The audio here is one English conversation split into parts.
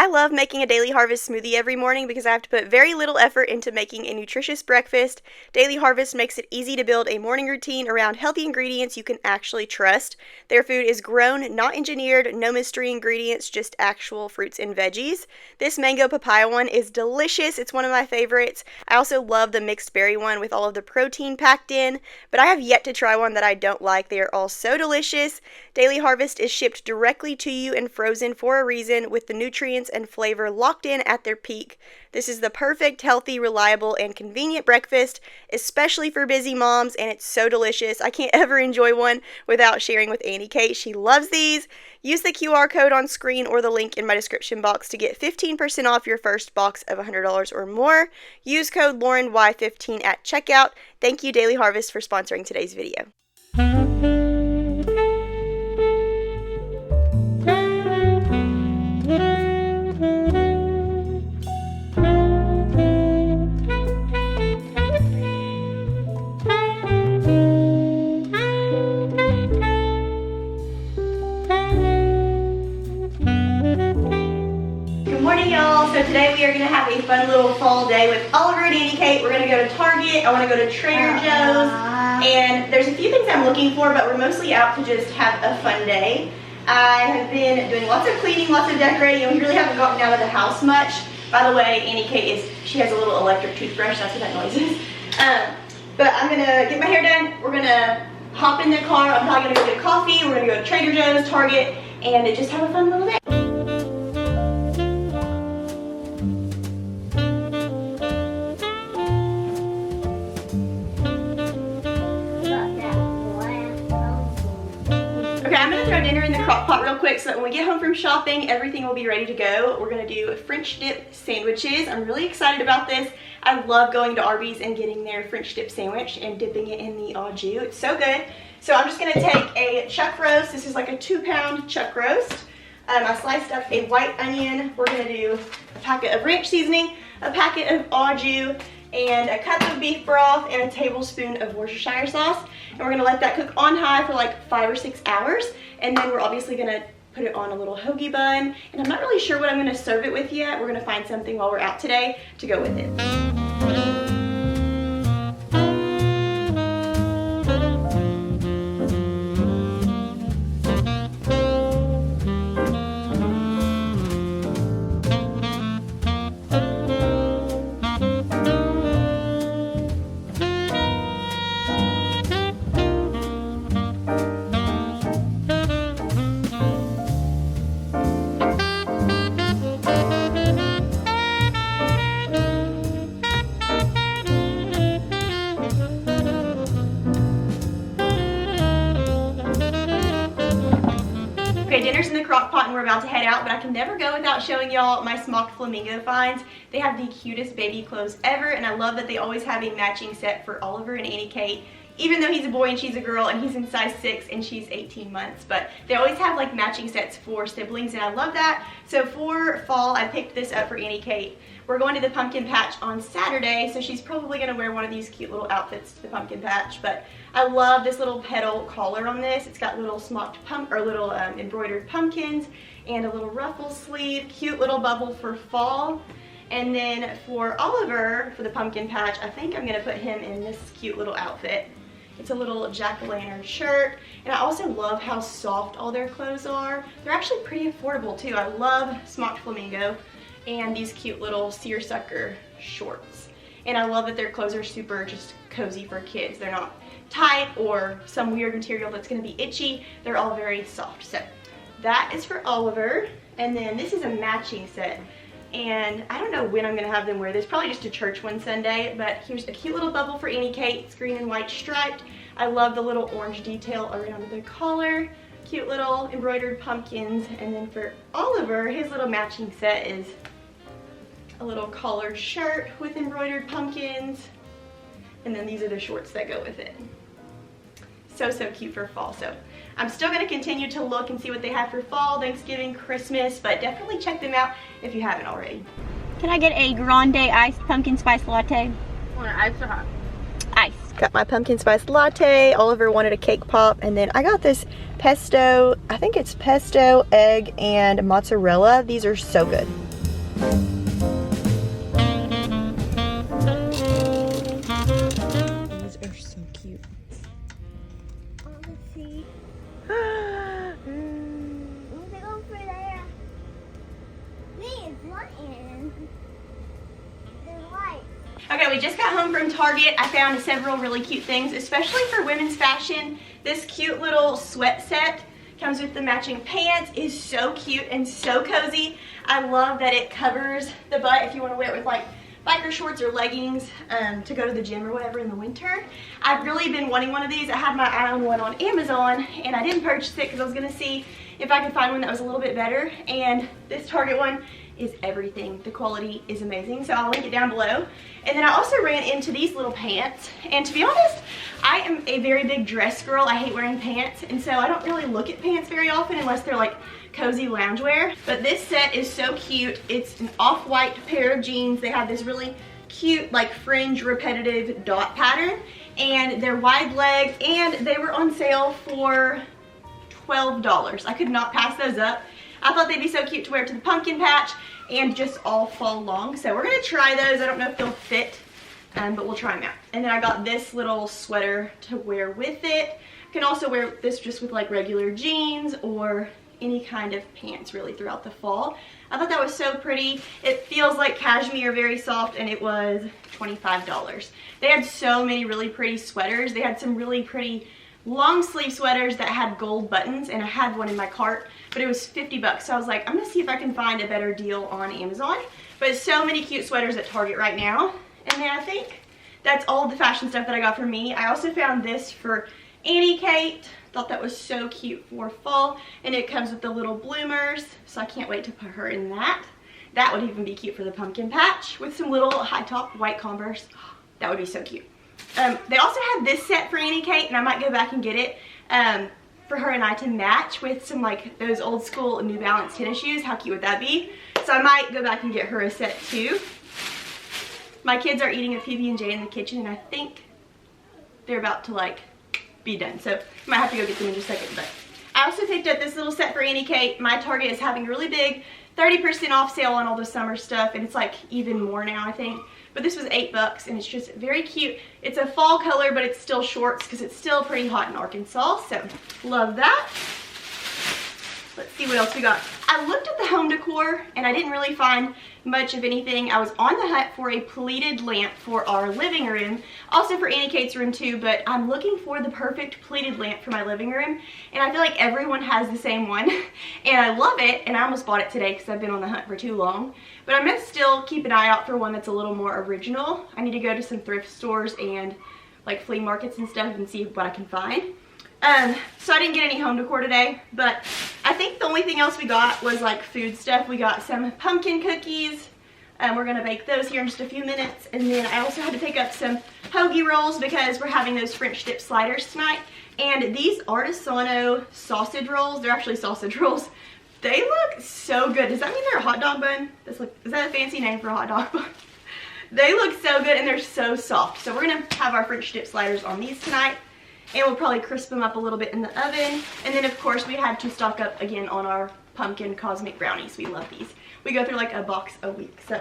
I love making a Daily Harvest smoothie every morning because I have to put very little effort into making a nutritious breakfast. Daily Harvest makes it easy to build a morning routine around healthy ingredients you can actually trust. Their food is grown, not engineered, no mystery ingredients, just actual fruits and veggies. This mango papaya one is delicious. It's one of my favorites. I also love the mixed berry one with all of the protein packed in, but I have yet to try one that I don't like. They are all so delicious. Daily Harvest is shipped directly to you and frozen for a reason with the nutrients and flavor locked in at their peak. This is the perfect, healthy, reliable, and convenient breakfast, especially for busy moms, and it's so delicious. I can't ever enjoy one without sharing with Annie Kate. She loves these. Use the QR code on screen or the link in my description box to get 15% off your first box of $100 or more. Use code LaurenY15 at checkout. Thank you, Daily Harvest, for sponsoring today's video. So today we are going to have a fun little fall day with Oliver and Annie Kate. We're going to go to Target. I want to go to Trader Joe's. And there's a few things I'm looking for, but we're mostly out to just have a fun day. I have been doing lots of cleaning, lots of decorating, and we really haven't gotten out of the house much. By the way, Annie Kate she has a little electric toothbrush. That's what that noise is. But I'm going to get my hair done. We're going to hop in the car. I'm probably going to go get a coffee. We're going to go to Trader Joe's, Target, and just have a fun little day. Okay, I'm going to throw dinner in the crock pot real quick so that when we get home from shopping, everything will be ready to go. We're going to do French dip sandwiches. I'm really excited about this. I love going to Arby's and getting their French dip sandwich and dipping it in the au jus. It's so good. So I'm just going to take a chuck roast. This is like a 2-pound chuck roast. I sliced up a white onion. We're going to do a packet of ranch seasoning, a packet of au jus, and a cup of beef broth, and a tablespoon of Worcestershire sauce. And we're gonna let that cook on high for like 5 or 6 hours. And then we're obviously gonna put it on a little hoagie bun. And I'm not really sure what I'm gonna serve it with yet. We're gonna find something while we're out today to go with it. Okay, dinner's in the crock pot and we're about to head out, but I can never go without showing y'all my Smocked Flamingo finds. They have the cutest baby clothes ever, and I love that they always have a matching set for Oliver and Annie Kate, even though he's a boy and she's a girl, and he's in size 6 and she's 18 months. But they always have like matching sets for siblings, and I love that. So for fall, I picked this up for Annie Kate. We're going to the pumpkin patch on Saturday, so she's probably going to wear one of these cute little outfits to the pumpkin patch. But I love this little petal collar on this. It's got little little embroidered pumpkins and a little ruffle sleeve, cute little bubble for fall. And then for Oliver, for the pumpkin patch, I think I'm going to put him in this cute little outfit. It's a little jack-o'-lantern shirt, and I also love how soft all their clothes are. They're actually pretty affordable too. I love Smocked Flamingo and these cute little seersucker shorts. And I love that their clothes are super just cozy for kids. They're not tight or some weird material that's going to be itchy. They're all very soft. So that is for Oliver. And then this is a matching set. And I don't know when I'm going to have them wear this. Probably just to church one Sunday. But here's a cute little bubble for Annie Kate. It's green and white striped. I love the little orange detail around the collar. Cute little embroidered pumpkins. And then for Oliver, his little matching set is a little collared shirt with embroidered pumpkins. And then these are the shorts that go with it. So cute for fall. So I'm still going to continue to look and see what they have for fall, Thanksgiving, Christmas, but definitely check them out if you haven't already. Can I get a grande iced pumpkin spice latte? Want it iced or hot? Iced. Got my pumpkin spice latte. Oliver wanted a cake pop, and then I got this pesto, I think it's pesto, egg, and mozzarella. These are so good. These are so cute. See. They go for there. These lions. They're white. Okay, we just got home from Target. I found several really cute things, especially for women's fashion. This cute little sweat set comes with the matching pants, is so cute and so cozy. I love that it covers the butt if you want to wear it with like biker shorts or leggings to go to the gym or whatever in the winter. I've really been wanting one of these. I had my eye on one on Amazon and I didn't purchase it because I was going to see if I could find one that was a little bit better, and this Target one is everything. The quality is amazing, so I'll link it down below. And then I also ran into these little pants, and to be honest, I am a very big dress girl. I hate wearing pants, and so I don't really look at pants very often unless they're like cozy loungewear. But this set is so cute. It's an off-white pair of jeans. They have this really cute like fringe repetitive dot pattern, and they're wide leg, and they were on sale for $12. I could not pass those up. I thought they'd be so cute to wear to the pumpkin patch and just all fall long. So we're gonna try those. I don't know if they'll fit, but we'll try them out. And then I got this little sweater to wear with it. You can also wear this just with like regular jeans or any kind of pants really throughout the fall. I thought that was so pretty. It feels like cashmere, very soft, and it was $25. They had so many really pretty sweaters. They had some really pretty long sleeve sweaters that had gold buttons, and I had one in my cart, but it was 50 bucks. So I was like, I'm gonna see if I can find a better deal on Amazon. But so many cute sweaters at Target right now. And then I think that's all the fashion stuff that I got for me. I also found this for Annie Kate. Thought that was so cute for fall, and it comes with the little bloomers, so I can't wait to put her in that. That would even be cute for the pumpkin patch with some little high top white Converse. That would be so cute. They also had this set for Annie Kate, and I might go back and get it for her and I to match with some like those old school New Balance tennis shoes. How cute would that be? So I might go back and get her a set too. My kids are eating a PB&J in the kitchen, and I think they're about to like be done. So I might have to go get them in just a second. But I also picked up this little set for Annie Kate. My Target is having a really big 30% off sale on all the summer stuff, and it's like even more now, I think. But this was $8, and it's just very cute. It's a fall color, but it's still shorts because it's still pretty hot in Arkansas, so love that. Let's see what else we got. I looked at the home decor, and I didn't really find much of anything. I was on the hunt for a pleated lamp for our living room, also for Annie Kate's room too, but I'm looking for the perfect pleated lamp for my living room, and I feel like everyone has the same one, and I love it, and I almost bought it today because I've been on the hunt for too long. But I'm going to still keep an eye out for one that's a little more original. I need to go to some thrift stores and like flea markets and stuff and see what I can find. So I didn't get any home decor today, but I think the only thing else we got was like food stuff. We got some pumpkin cookies. We're going to bake those here in just a few minutes. And then I also had to pick up some hoagie rolls because we're having those French dip sliders tonight. And these Artisano sausage rolls, they're actually sausage rolls. They look so good. Does that mean they're a hot dog bun? Is that a fancy name for a hot dog bun? They look so good, and they're so soft. So we're going to have our French dip sliders on these tonight. And we'll probably crisp them up a little bit in the oven. And then, of course, we had to stock up again on our pumpkin cosmic brownies. We love these. We go through like a box a week. So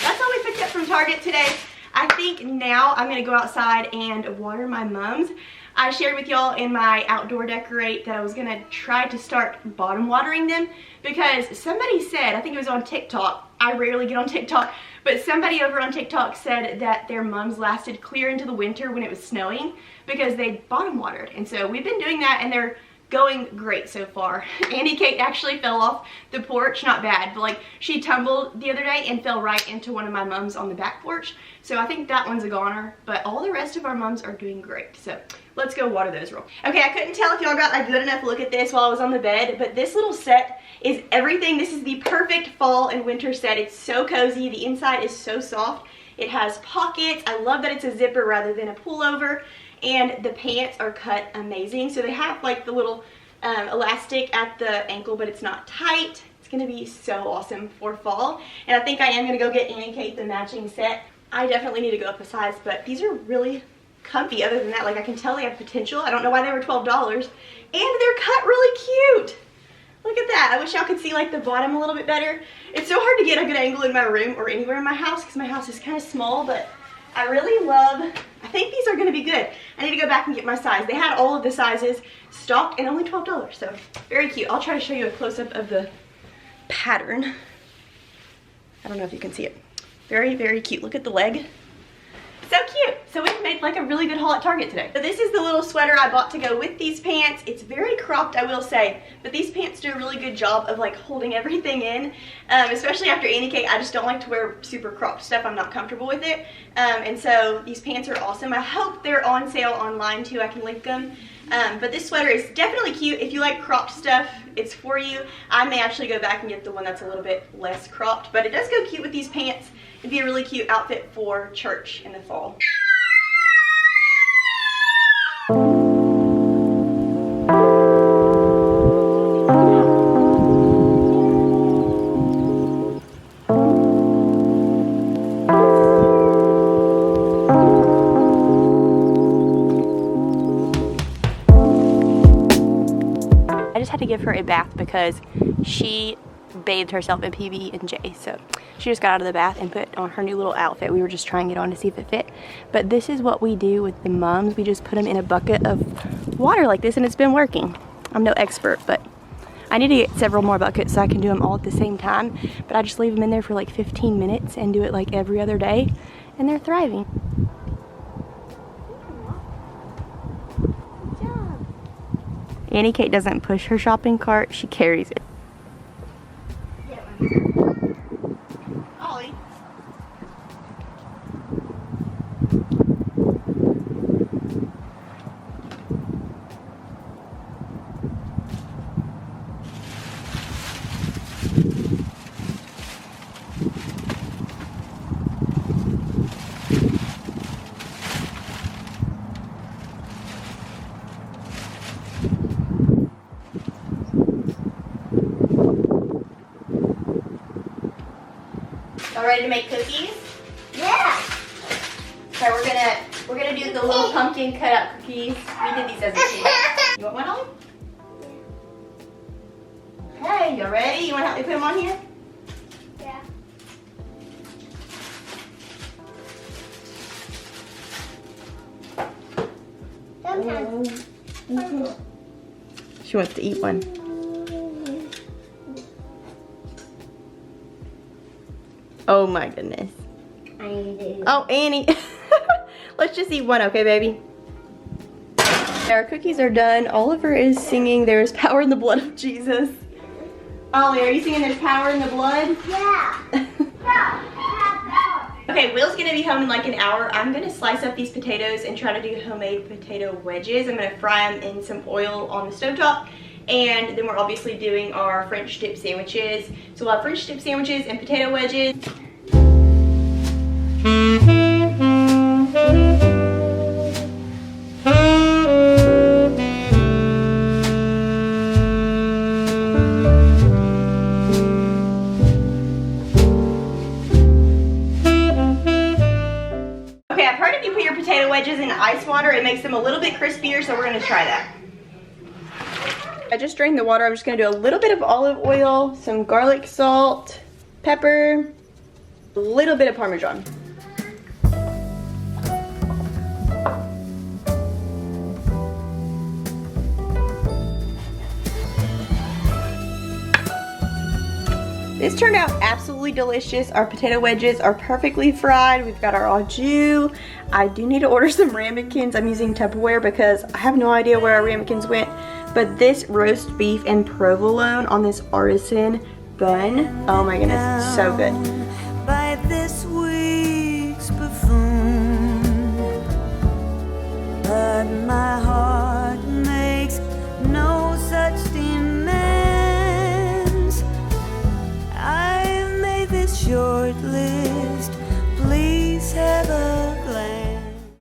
that's all we picked up from Target today. I think now I'm going to go outside and water my mums. I shared with y'all in my outdoor decorate that I was going to try to start bottom watering them because somebody said, I think it was on TikTok, I rarely get on TikTok, but somebody over on TikTok said that their mums lasted clear into the winter when it was snowing because they bottom watered. And so we've been doing that, and they're going great so far. Annie Kate actually fell off the porch, not bad, but like she tumbled the other day and fell right into one of my mums on the back porch. So I think that one's a goner, but all the rest of our mums are doing great. So let's go water those real. Okay, I couldn't tell if y'all got a good enough look at this while I was on the bed, but this little set is everything. This is the perfect fall and winter set. It's so cozy. The inside is so soft. It has pockets. I love that it's a zipper rather than a pullover. And the pants are cut amazing. So they have like the little elastic at the ankle, but it's not tight. It's going to be so awesome for fall. And I think I am going to go get Annie Kate the matching set. I definitely need to go up a size, but these are really comfy. Other than that, like I can tell they have potential. I don't know why they were $12. And they're cut really cute. Look at that. I wish y'all could see like the bottom a little bit better. It's so hard to get a good angle in my room or anywhere in my house because my house is kind of small, but I really love, I think these are going to be good. I need to go back and get my size. They had all of the sizes stocked and only $12, so very cute. I'll try to show you a close-up of the pattern. I don't know if you can see it. Very, very cute. Look at the leg. So cute. So we've made like a really good haul at Target today. So this is the little sweater I bought to go with these pants. It's very cropped, I will say, but these pants do a really good job of like holding everything in, especially after Annie Kate. I just don't like to wear super cropped stuff. I'm not comfortable with it. And so these pants are awesome. I hope they're on sale online too. I can link them. But this sweater is definitely cute. If you like cropped stuff, it's for you. I may actually go back and get the one that's a little bit less cropped, but it does go cute with these pants. It'd be a really cute outfit for church in the fall. I just had to give her a bath because she bathed herself in PB&J, so she just got out of the bath and put on her new little outfit. We were just trying it on to see if it fit, but this is what we do with the mums. We just put them in a bucket of water like this, and it's been working. I'm no expert, but I need to get several more buckets so I can do them all at the same time, but I just leave them in there for like 15 minutes and do it like every other day, and they're thriving. Good job. Annie Kate doesn't push her shopping cart, she carries it. Ollie. Y'all ready to make cookies? Yeah. So we're gonna do the little pumpkin cutout cookies. We did these as a kid. You want one, Ollie? Okay, y'all ready? You wanna help me put them on here? Yeah. Sometimes. She wants to eat one. Oh my goodness. I need to. Oh, Annie. Let's just eat one, okay, baby? Our cookies are done. Oliver is singing "There is Power in the Blood of Jesus." Ollie, are you singing "There's Power in the Blood"? Yeah. Okay, Will's gonna be home in like an hour. I'm gonna slice up these potatoes and try to do homemade potato wedges. I'm gonna fry them in some oil on the stovetop. And then we're obviously doing our French dip sandwiches. So we'll have French dip sandwiches and potato wedges. Okay, I've heard if you put your potato wedges in ice water, it makes them a little bit crispier, so we're gonna try that. I just drained the water. I'm just gonna do a little bit of olive oil, some garlic salt, pepper, a little bit of Parmesan. This turned out absolutely delicious. Our potato wedges are perfectly fried. We've got our au jus. I do need to order some ramekins. I'm using Tupperware because I have no idea where our ramekins went. But this roast beef and provolone on this artisan bun, oh my goodness, it's so good. By this week's buffoon, but my heart